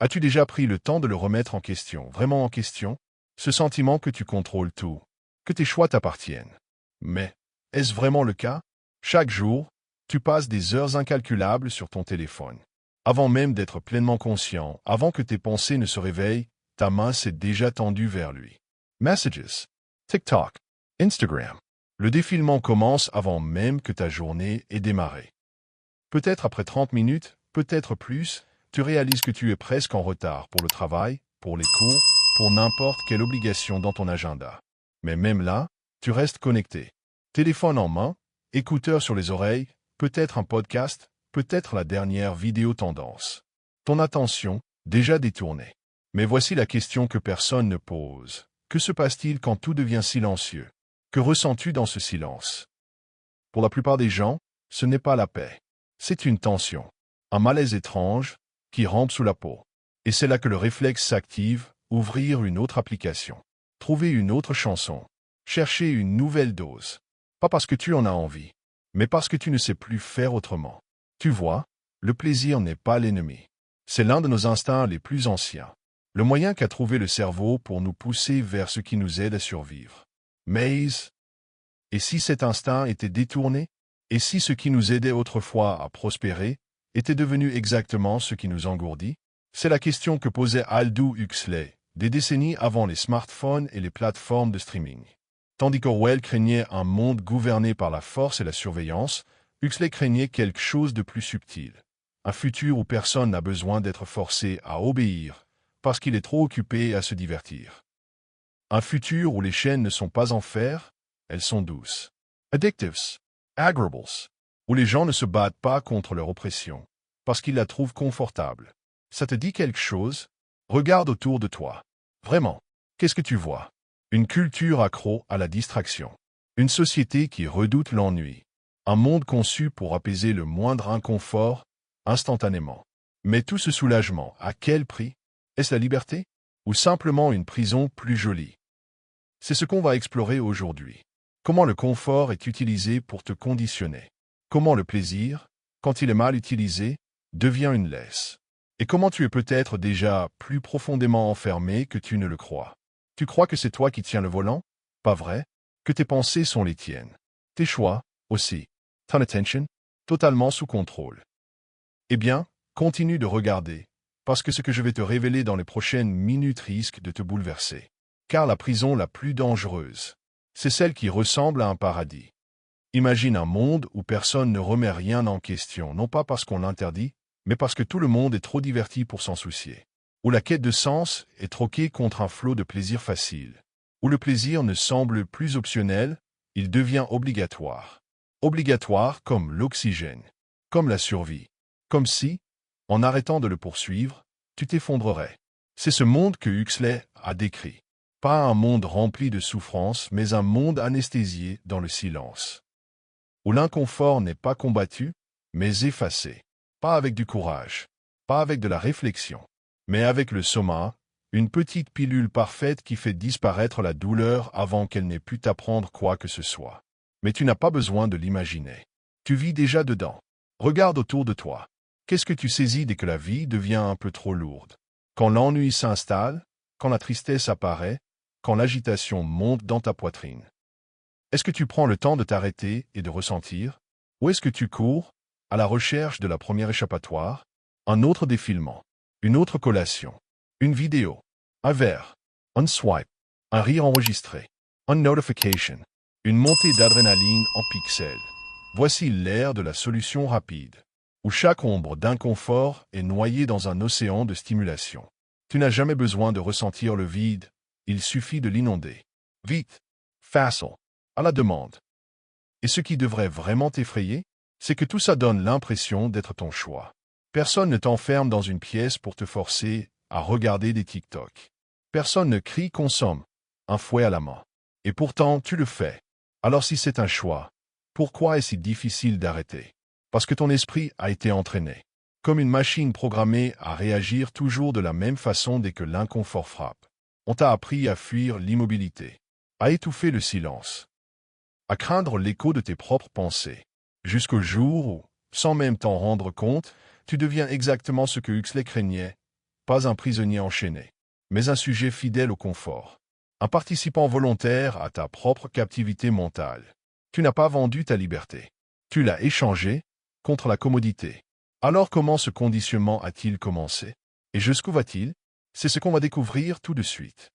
As-tu déjà pris le temps de le remettre en question, vraiment en question? Ce sentiment que tu contrôles tout, que tes choix t'appartiennent. Mais, est-ce vraiment le cas? Chaque jour, tu passes des heures incalculables sur ton téléphone. Avant même d'être pleinement conscient, avant que tes pensées ne se réveillent, ta main s'est déjà tendue vers lui. Messages, TikTok, Instagram. Le défilement commence avant même que ta journée ait démarré. Peut-être après 30 minutes, peut-être plus, tu réalises que tu es presque en retard pour le travail, pour les cours, pour n'importe quelle obligation dans ton agenda. Mais même là, tu restes connecté. Téléphone en main, écouteurs sur les oreilles, peut-être un podcast, peut-être la dernière vidéo tendance. Ton attention, déjà détournée. Mais voici la question que personne ne pose. Que se passe-t-il quand tout devient silencieux? Que ressens-tu dans ce silence? Pour la plupart des gens, ce n'est pas la paix. C'est une tension, un malaise étrange qui rampe sous la peau. Et c'est là que le réflexe s'active, ouvrir une autre application, trouver une autre chanson, chercher une nouvelle dose. Pas parce que tu en as envie, mais parce que tu ne sais plus faire autrement. Tu vois, le plaisir n'est pas l'ennemi. C'est l'un de nos instincts les plus anciens. Le moyen qu'a trouvé le cerveau pour nous pousser vers ce qui nous aide à survivre. Mais, et si cet instinct était détourné? Et si ce qui nous aidait autrefois à prospérer était devenu exactement ce qui nous engourdit? C'est la question que posait Aldous Huxley, des décennies avant les smartphones et les plateformes de streaming. Tandis qu'Orwell craignait un monde gouverné par la force et la surveillance, Huxley craignait quelque chose de plus subtil. Un futur où personne n'a besoin d'être forcé à obéir, parce qu'il est trop occupé à se divertir. Un futur où les chaînes ne sont pas en fer, elles sont douces. Addictives, agreeables, où les gens ne se battent pas contre leur oppression, parce qu'ils la trouvent confortable. Ça te dit quelque chose? Regarde autour de toi. Vraiment, qu'est-ce que tu vois? Une culture accro à la distraction. Une société qui redoute l'ennui. Un monde conçu pour apaiser le moindre inconfort, instantanément. Mais tout ce soulagement, à quel prix? Est-ce la liberté? Ou simplement une prison plus jolie? C'est ce qu'on va explorer aujourd'hui. Comment le confort est utilisé pour te conditionner. Comment le plaisir, quand il est mal utilisé, devient une laisse. Et comment tu es peut-être déjà plus profondément enfermé que tu ne le crois. Tu crois que c'est toi qui tiens le volant? Pas vrai? Que tes pensées sont les tiennes. Tes choix, aussi. Ton attention, totalement sous contrôle. Eh bien, continue de regarder, parce que ce que je vais te révéler dans les prochaines minutes risque de te bouleverser. Car la prison la plus dangereuse, c'est celle qui ressemble à un paradis. Imagine un monde où personne ne remet rien en question, non pas parce qu'on l'interdit, mais parce que tout le monde est trop diverti pour s'en soucier. Où la quête de sens est troquée contre un flot de plaisir facile. Où le plaisir ne semble plus optionnel, il devient obligatoire. Obligatoire comme l'oxygène, comme la survie. Comme si, en arrêtant de le poursuivre, tu t'effondrerais. C'est ce monde que Huxley a décrit. Pas un monde rempli de souffrance, mais un monde anesthésié dans le silence. Où l'inconfort n'est pas combattu, mais effacé. Pas avec du courage, pas avec de la réflexion, mais avec le soma, une petite pilule parfaite qui fait disparaître la douleur avant qu'elle n'ait pu t'apprendre quoi que ce soit. Mais tu n'as pas besoin de l'imaginer. Tu vis déjà dedans. Regarde autour de toi. Qu'est-ce que tu saisis dès que la vie devient un peu trop lourde? Quand l'ennui s'installe, quand la tristesse apparaît, quand l'agitation monte dans ta poitrine. Est-ce que tu prends le temps de t'arrêter et de ressentir? Ou est-ce que tu cours, à la recherche de la première échappatoire, un autre défilement, une autre collation, une vidéo, un verre, un swipe, un rire enregistré, une notification, une montée d'adrénaline en pixels? Voici l'ère de la solution rapide, où chaque ombre d'inconfort est noyée dans un océan de stimulation. Tu n'as jamais besoin de ressentir le vide, il suffit de l'inonder. Vite, facile, à la demande. Et ce qui devrait vraiment t'effrayer, c'est que tout ça donne l'impression d'être ton choix. Personne ne t'enferme dans une pièce pour te forcer à regarder des TikTok. Personne ne crie consomme, un fouet à la main. Et pourtant, tu le fais. Alors si c'est un choix, pourquoi est-ce si difficile d'arrêter? Parce que ton esprit a été entraîné, comme une machine programmée à réagir toujours de la même façon dès que l'inconfort frappe. On t'a appris à fuir l'immobilité, à étouffer le silence, à craindre l'écho de tes propres pensées, jusqu'au jour où, sans même t'en rendre compte, tu deviens exactement ce que Huxley craignait, pas un prisonnier enchaîné, mais un sujet fidèle au confort. Un participant volontaire à ta propre captivité mentale. Tu n'as pas vendu ta liberté. Tu l'as échangée contre la commodité. Alors comment ce conditionnement a-t-il commencé? Et jusqu'où va-t-il? C'est ce qu'on va découvrir tout de suite.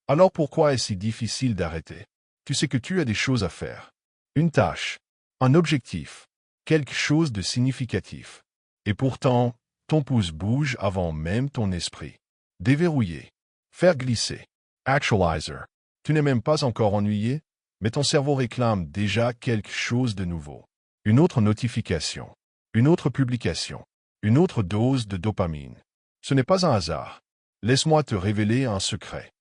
Alors pourquoi est-ce si difficile d'arrêter? Tu sais que tu as des choses à faire. Une tâche, un objectif, quelque chose de significatif. Et pourtant, ton pouce bouge avant même ton esprit. Déverrouiller. Faire glisser. Actualizer. Tu n'es même pas encore ennuyé, mais ton cerveau réclame déjà quelque chose de nouveau. Une autre notification. Une autre publication. Une autre dose de dopamine. Ce n'est pas un hasard. Laisse-moi te révéler un secret.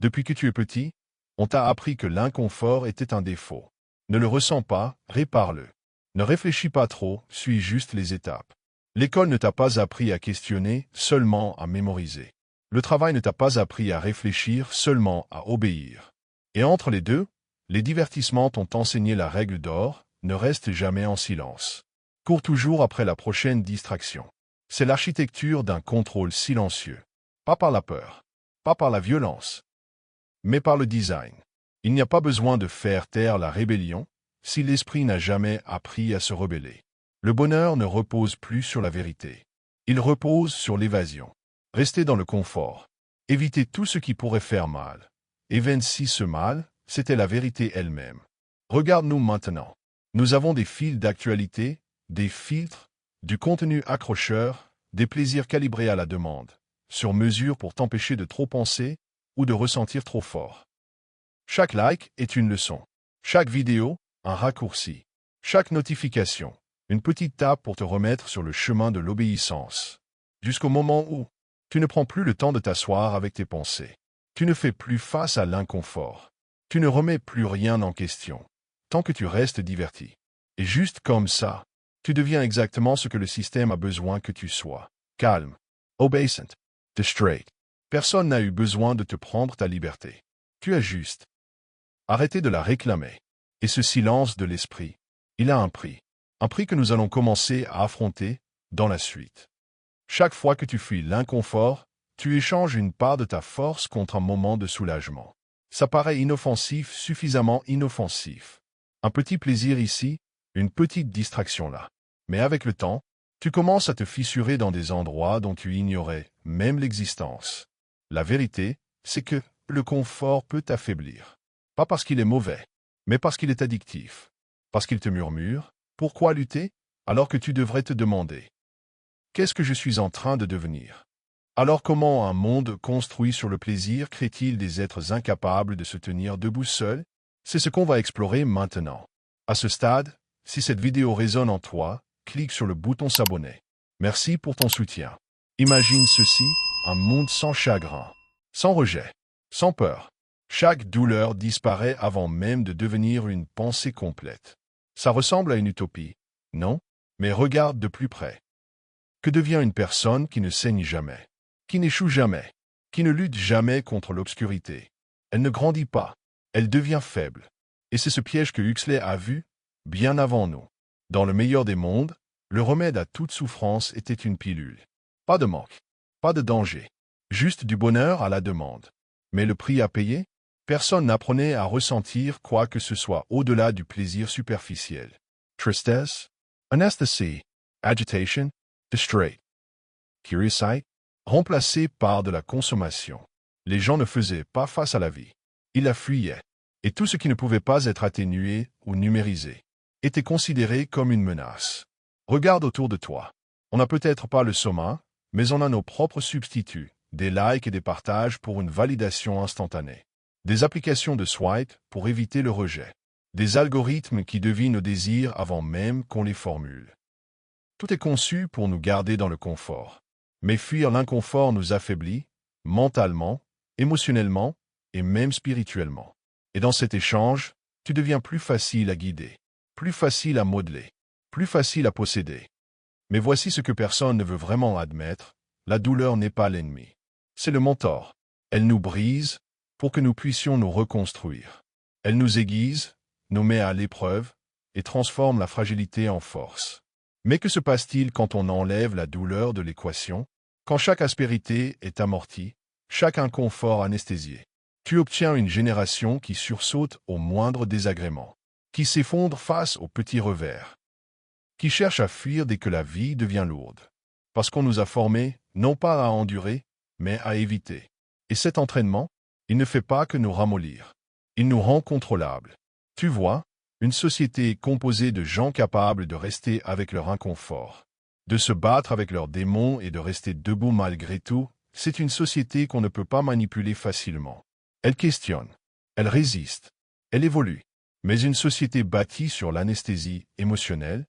Depuis que tu es petit, on t'a appris que l'inconfort était un défaut. Ne le ressens pas, répare-le. Ne réfléchis pas trop, suis juste les étapes. L'école ne t'a pas appris à questionner, seulement à mémoriser. Le travail ne t'a pas appris à réfléchir, seulement à obéir. Et entre les deux, les divertissements t'ont enseigné la règle d'or, ne reste jamais en silence. Cours toujours après la prochaine distraction. C'est l'architecture d'un contrôle silencieux. Pas par la peur, pas par la violence, mais par le design. Il n'y a pas besoin de faire taire la rébellion si l'esprit n'a jamais appris à se rebeller. Le bonheur ne repose plus sur la vérité. Il repose sur l'évasion. Rester dans le confort. Éviter tout ce qui pourrait faire mal. Et si ce mal, c'était la vérité elle-même. Regarde-nous maintenant. Nous avons des fils d'actualité, des filtres, du contenu accrocheur, des plaisirs calibrés à la demande, sur mesure pour t'empêcher de trop penser ou de ressentir trop fort. Chaque like est une leçon. Chaque vidéo, un raccourci. Chaque notification, une petite tape pour te remettre sur le chemin de l'obéissance. Jusqu'au moment où tu ne prends plus le temps de t'asseoir avec tes pensées. Tu ne fais plus face à l'inconfort. Tu ne remets plus rien en question, tant que tu restes diverti. Et juste comme ça, tu deviens exactement ce que le système a besoin que tu sois. Calme, obéissant, distrait. Personne n'a eu besoin de te prendre ta liberté. Tu as juste arrêté de la réclamer. Et ce silence de l'esprit, il a un prix. Un prix que nous allons commencer à affronter dans la suite. Chaque fois que tu fuis l'inconfort, tu échanges une part de ta force contre un moment de soulagement. Ça paraît inoffensif, suffisamment inoffensif. Un petit plaisir ici, une petite distraction là. Mais avec le temps, tu commences à te fissurer dans des endroits dont tu ignorais même l'existence. La vérité, c'est que le confort peut t'affaiblir. Pas parce qu'il est mauvais, mais parce qu'il est addictif. Parce qu'il te murmure, pourquoi lutter, alors que tu devrais te demander. Qu'est-ce que je suis en train de devenir? Alors comment un monde construit sur le plaisir crée-t-il des êtres incapables de se tenir debout seuls? C'est ce qu'on va explorer maintenant. À ce stade, si cette vidéo résonne en toi, clique sur le bouton s'abonner. Merci pour ton soutien. Imagine ceci, un monde sans chagrin, sans rejet, sans peur. Chaque douleur disparaît avant même de devenir une pensée complète. Ça ressemble à une utopie, non? Mais regarde de plus près. Que devient une personne qui ne saigne jamais, qui n'échoue jamais, qui ne lutte jamais contre l'obscurité? Elle ne grandit pas, elle devient faible. Et c'est ce piège que Huxley a vu bien avant nous. Dans le meilleur des mondes, le remède à toute souffrance était une pilule. Pas de manque, pas de danger, juste du bonheur à la demande. Mais le prix à payer? Personne n'apprenait à ressentir quoi que ce soit au-delà du plaisir superficiel. Tristesse, anesthésie, agitation, distrait, curiosité, remplacé par de la consommation. Les gens ne faisaient pas face à la vie. Ils la fuyaient. Et tout ce qui ne pouvait pas être atténué ou numérisé était considéré comme une menace. Regarde autour de toi. On n'a peut-être pas le soma, mais on a nos propres substituts, des likes et des partages pour une validation instantanée. Des applications de swipe pour éviter le rejet. Des algorithmes qui devinent nos désirs avant même qu'on les formule. Tout est conçu pour nous garder dans le confort. Mais fuir l'inconfort nous affaiblit, mentalement, émotionnellement et même spirituellement. Et dans cet échange, tu deviens plus facile à guider, plus facile à modeler, plus facile à posséder. Mais voici ce que personne ne veut vraiment admettre, la douleur n'est pas l'ennemi. C'est le mentor. Elle nous brise pour que nous puissions nous reconstruire. Elle nous aiguise, nous met à l'épreuve et transforme la fragilité en force. Mais que se passe-t-il quand on enlève la douleur de l'équation? Quand chaque aspérité est amortie, chaque inconfort anesthésié, tu obtiens une génération qui sursaute au moindre désagrément, qui s'effondre face aux petits revers, qui cherche à fuir dès que la vie devient lourde. Parce qu'on nous a formés, non pas à endurer, mais à éviter. Et cet entraînement, il ne fait pas que nous ramollir. Il nous rend contrôlables. Tu vois, une société composée de gens capables de rester avec leur inconfort, de se battre avec leurs démons et de rester debout malgré tout, c'est une société qu'on ne peut pas manipuler facilement. Elle questionne, elle résiste, elle évolue. Mais une société bâtie sur l'anesthésie émotionnelle,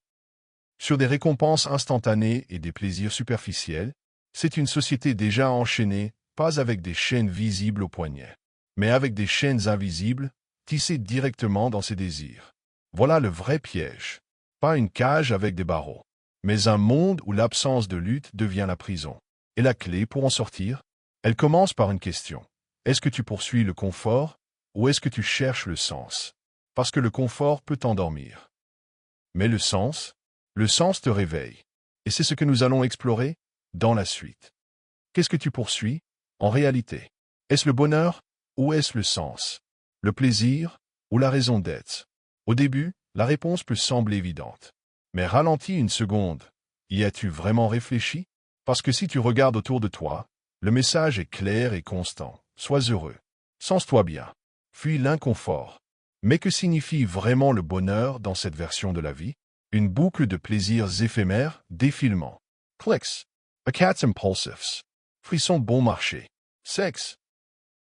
sur des récompenses instantanées et des plaisirs superficiels, c'est une société déjà enchaînée, pas avec des chaînes visibles au poignet, mais avec des chaînes invisibles, tissées directement dans ses désirs. Voilà le vrai piège. Pas une cage avec des barreaux, mais un monde où l'absence de lutte devient la prison. Et la clé pour en sortir? Elle commence par une question. Est-ce que tu poursuis le confort ou est-ce que tu cherches le sens? Parce que le confort peut t'endormir. Mais le sens te réveille. Et c'est ce que nous allons explorer dans la suite. Qu'est-ce que tu poursuis, en réalité? Est-ce le bonheur ou est-ce le sens? Le plaisir ou la raison d'être? Au début, la réponse peut sembler évidente. Mais ralentis une seconde. Y as-tu vraiment réfléchi? Parce que si tu regardes autour de toi, le message est clair et constant. Sois heureux. Sens-toi bien. Fuis l'inconfort. Mais que signifie vraiment le bonheur dans cette version de la vie? Une boucle de plaisirs éphémères, défilement. Clicks. Acats impulsifs. Frissons bon marché. Sexe.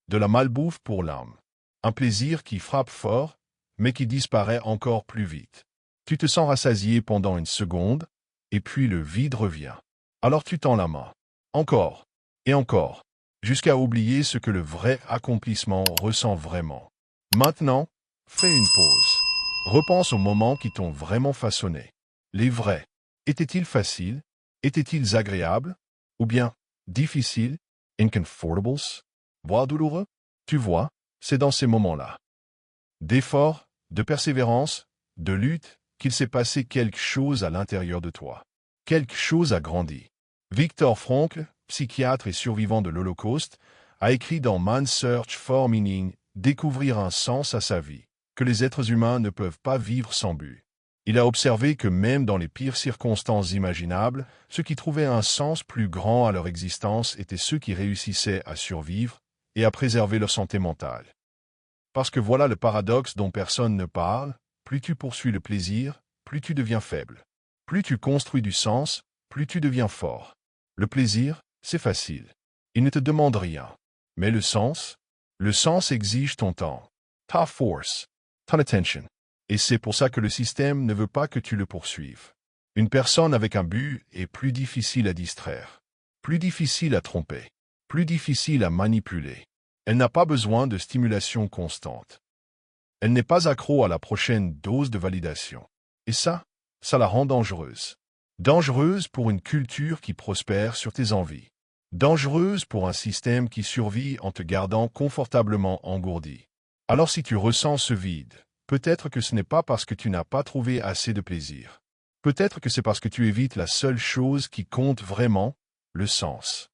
De la malbouffe pour l'âme. Un plaisir qui frappe fort, mais qui disparaît encore plus vite. Tu te sens rassasié pendant une seconde, et puis le vide revient. Alors tu tends la main. Encore. Et encore. Jusqu'à oublier ce que le vrai accomplissement ressent vraiment. Maintenant, fais une pause. Repense aux moments qui t'ont vraiment façonné. Les vrais. Étaient-ils faciles? Étaient-ils agréables? Ou bien difficiles? Incomfortables? Voire douloureux? Tu vois, c'est dans ces moments-là, d'effort, de persévérance, de lutte, qu'il s'est passé quelque chose à l'intérieur de toi. Quelque chose a grandi. Viktor Frankl, psychiatre et survivant de l'Holocauste, a écrit dans Man's Search for Meaning, découvrir un sens à sa vie, que les êtres humains ne peuvent pas vivre sans but. Il a observé que même dans les pires circonstances imaginables, ceux qui trouvaient un sens plus grand à leur existence étaient ceux qui réussissaient à survivre et à préserver leur santé mentale. Parce que voilà le paradoxe dont personne ne parle, plus tu poursuis le plaisir, plus tu deviens faible. Plus tu construis du sens, plus tu deviens fort. Le plaisir, c'est facile. Il ne te demande rien. Mais le sens exige ton temps, ta force, ton attention. Et c'est pour ça que le système ne veut pas que tu le poursuives. Une personne avec un but est plus difficile à distraire, plus difficile à tromper, plus difficile à manipuler. Elle n'a pas besoin de stimulation constante. Elle n'est pas accro à la prochaine dose de validation. Et ça la rend dangereuse. Dangereuse pour une culture qui prospère sur tes envies. Dangereuse pour un système qui survit en te gardant confortablement engourdi. Alors si tu ressens ce vide, peut-être que ce n'est pas parce que tu n'as pas trouvé assez de plaisir. Peut-être que c'est parce que tu évites la seule chose qui compte vraiment, le sens.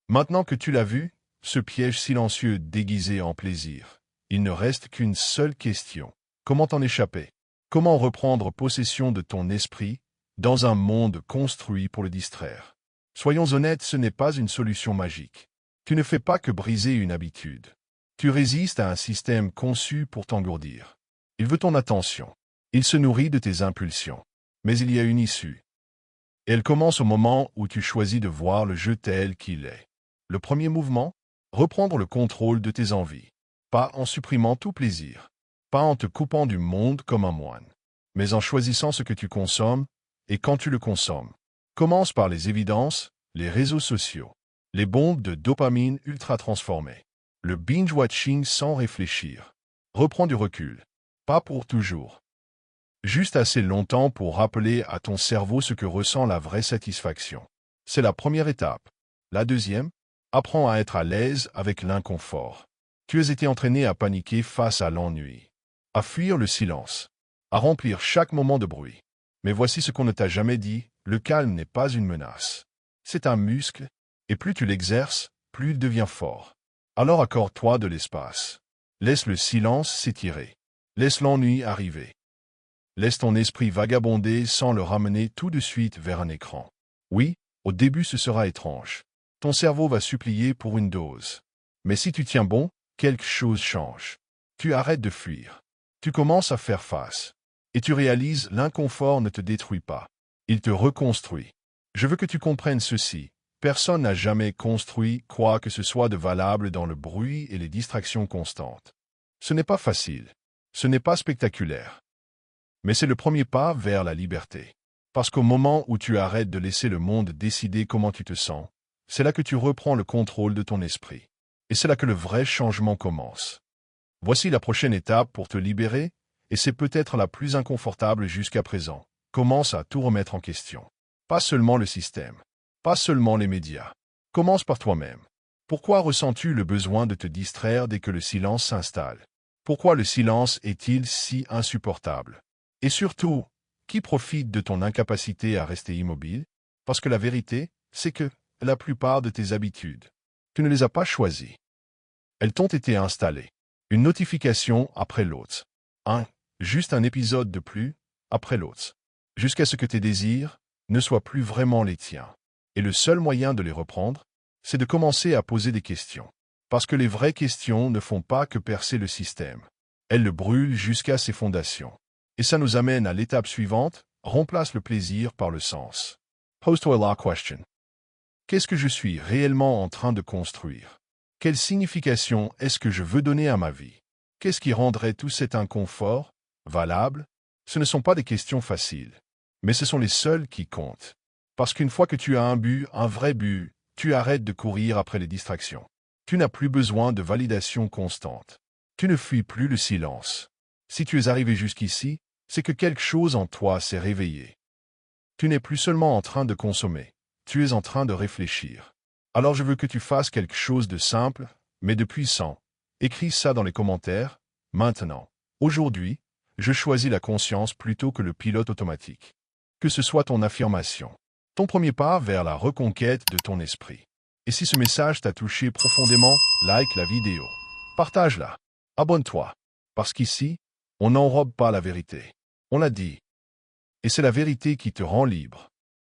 Maintenant que tu l'as vu, ce piège silencieux déguisé en plaisir, il ne reste qu'une seule question. Comment t'en échapper? Comment reprendre possession de ton esprit dans un monde construit pour le distraire? Soyons honnêtes, ce n'est pas une solution magique. Tu ne fais pas que briser une habitude. Tu résistes à un système conçu pour t'engourdir. Il veut ton attention. Il se nourrit de tes impulsions. Mais il y a une issue. Et elle commence au moment où tu choisis de voir le jeu tel qu'il est. Le premier mouvement? Reprendre le contrôle de tes envies. Pas en supprimant tout plaisir. Pas en te coupant du monde comme un moine. Mais en choisissant ce que tu consommes et quand tu le consommes. Commence par les évidences, les réseaux sociaux, les bombes de dopamine ultra transformées, le binge-watching sans réfléchir. Reprends du recul. Pas pour toujours. Juste assez longtemps pour rappeler à ton cerveau ce que ressent la vraie satisfaction. C'est la première étape. La deuxième, apprends à être à l'aise avec l'inconfort. Tu as été entraîné à paniquer face à l'ennui, à fuir le silence, à remplir chaque moment de bruit. Mais voici ce qu'on ne t'a jamais dit, le calme n'est pas une menace. C'est un muscle, Et plus tu l'exerces, plus il devient fort. Alors accorde-toi de l'espace. Laisse le silence s'étirer. Laisse l'ennui arriver. Laisse ton esprit vagabonder sans le ramener tout de suite vers un écran. Oui, au début ce sera étrange. Ton cerveau va supplier pour une dose. Mais si tu tiens bon, quelque chose change. Tu arrêtes de fuir. Tu commences à faire face. Et tu réalises l'inconfort ne te détruit pas. Il te reconstruit. Je veux que tu comprennes ceci. Personne n'a jamais construit quoi que ce soit de valable dans le bruit et les distractions constantes. Ce n'est pas facile. Ce n'est pas spectaculaire. Mais c'est le premier pas vers la liberté. Parce qu'au moment où tu arrêtes de laisser le monde décider comment tu te sens, c'est là que tu reprends le contrôle de ton esprit. Et c'est là que le vrai changement commence. Voici la prochaine étape pour te libérer, et c'est peut-être la plus inconfortable jusqu'à présent. Commence à tout remettre en question. Pas seulement le système, pas seulement les médias. Commence par toi-même. Pourquoi ressens-tu le besoin de te distraire dès que le silence s'installe? Pourquoi le silence est-il si insupportable? Et surtout, qui profite de ton incapacité à rester immobile? Parce que la vérité, c'est que la plupart de tes habitudes, tu ne les as pas choisies. Elles t'ont été installées. Une notification après l'autre. Juste un épisode de plus après l'autre. Jusqu'à ce que tes désirs ne soient plus vraiment les tiens. Et le seul moyen de les reprendre, c'est de commencer à poser des questions. Parce que les vraies questions ne font pas que percer le système. Elles le brûlent jusqu'à ses fondations. Et ça nous amène à l'étape suivante, remplace le plaisir par le sens. Pose-toi la question. Qu'est-ce que je suis réellement en train de construire? Quelle signification est-ce que je veux donner à ma vie? Qu'est-ce qui rendrait tout cet inconfort valable? Ce ne sont pas des questions faciles, mais ce sont les seules qui comptent. Parce qu'une fois que tu as un but, un vrai but, tu arrêtes de courir après les distractions. Tu n'as plus besoin de validation constante. Tu ne fuis plus le silence. Si tu es arrivé jusqu'ici, c'est que quelque chose en toi s'est réveillé. Tu n'es plus seulement en train de consommer, tu es en train de réfléchir. Alors je veux que tu fasses quelque chose de simple, mais de puissant. Écris ça dans les commentaires, maintenant. Aujourd'hui, je choisis la conscience plutôt que le pilote automatique. Que ce soit ton affirmation, ton premier pas vers la reconquête de ton esprit. Et si ce message t'a touché profondément, like la vidéo. Partage-la. Abonne-toi. Parce qu'ici, on n'enrobe pas la vérité. On l'a dit. Et c'est la vérité qui te rend libre.